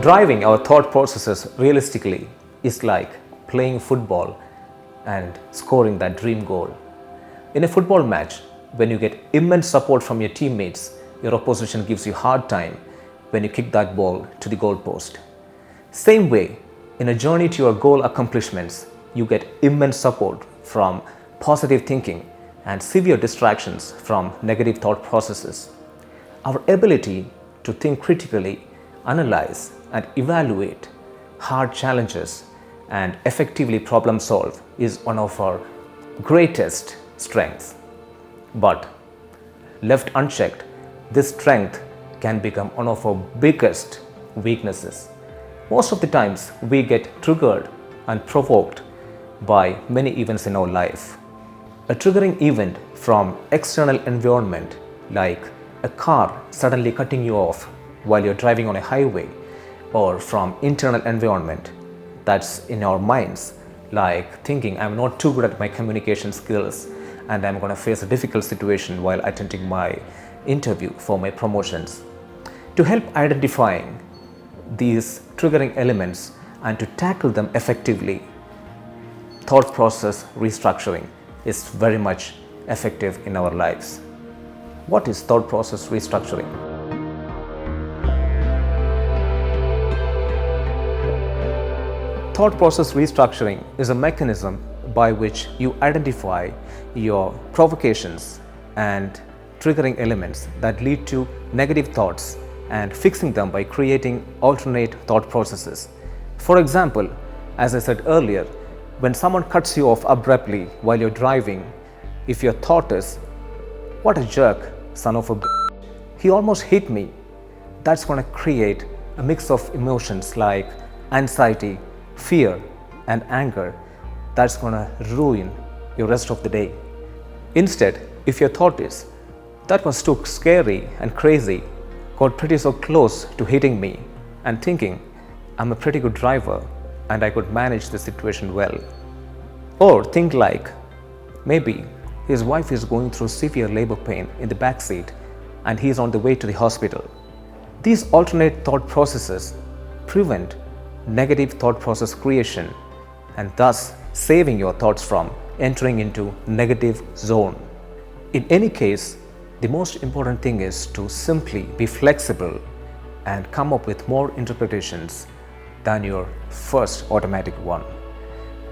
Driving our thought processes realistically is like playing football and scoring that dream goal. In a football match, when you get immense support from your teammates, your opposition gives you a hard time when you kick that ball to the goal post. Same way, in a journey to your goal accomplishments, you get immense support from positive thinking and severe distractions from negative thought processes. Our ability to think critically, analyze and evaluate hard challenges and effectively problem solve is one of our greatest strengths. But left unchecked, this strength can become one of our biggest weaknesses. Most of the times we get triggered and provoked by many events in our life. A triggering event from external environment, like a car suddenly cutting you off while you're driving on a highway, or from internal environment that's in our minds, like thinking I'm not too good at my communication skills and I'm going to face a difficult situation while attending my interview for my promotions. To help identifying these triggering elements and to tackle them effectively, thought process restructuring is very much effective in our lives. What is thought process restructuring? Thought process restructuring is a mechanism by which you identify your provocations and triggering elements that lead to negative thoughts and fixing them by creating alternate thought processes. For example, as I said earlier, when someone cuts you off abruptly while you're driving, if your thought is, "What a jerk, son of a b***, he almost hit me," that's going to create a mix of emotions like anxiety, fear and anger that's going to ruin your rest of the day. Instead, if your thought is, "That was too scary and crazy, got pretty so close to hitting me," and thinking, "I'm a pretty good driver and I could manage the situation well." Or think like, maybe his wife is going through severe labor pain in the back seat and he's on the way to the hospital. These alternate thought processes prevent negative thought process creation and thus saving your thoughts from entering into negative zone. In any case, the most important thing is to simply be flexible and come up with more interpretations than your first automatic one.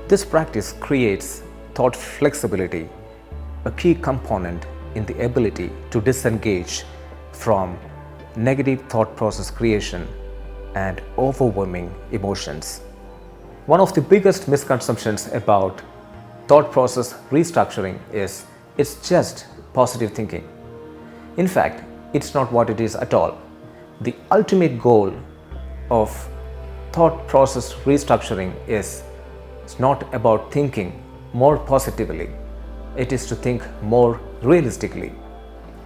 This practice creates thought flexibility, a key component in the ability to disengage from negative thought process creation and overwhelming emotions. One of the biggest misconceptions about thought process restructuring is it's just positive thinking. In fact, it's not what it is at all. The ultimate goal of thought process restructuring is not about thinking more positively. It is to think more realistically.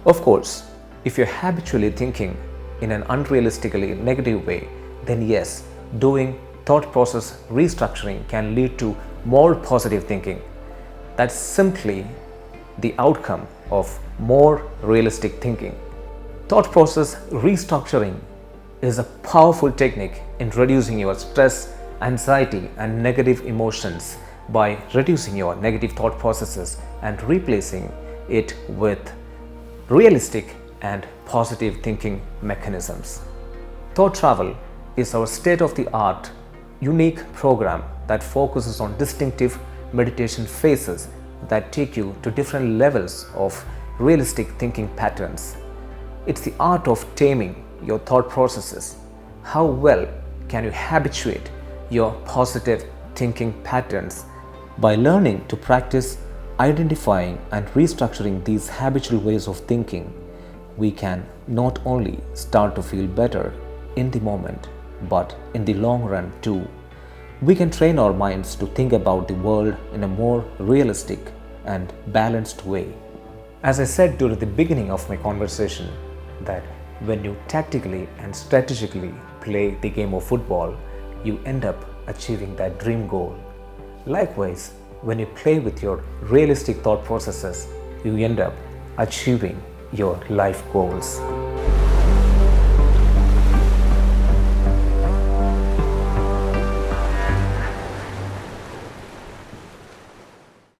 Of course, if you're habitually thinking in an unrealistically negative way, then yes, doing thought process restructuring can lead to more positive thinking. That's simply the outcome of more realistic thinking. Thought process restructuring is a powerful technique in reducing your stress, anxiety, and negative emotions by reducing your negative thought processes and replacing it with realistic and positive thinking mechanisms. Thought Travel is our state-of-the-art, unique program that focuses on distinctive meditation phases that take you to different levels of realistic thinking patterns. It's the art of taming your thought processes. How well can you habituate your positive thinking patterns? By learning to practice identifying and restructuring these habitual ways of thinking, we can not only start to feel better in the moment, but in the long run too. We can train our minds to think about the world in a more realistic and balanced way. As I said during the beginning of my conversation, that when you tactically and strategically play the game of football, you end up achieving that dream goal. Likewise, when you play with your realistic thought processes, you end up achieving your life goals.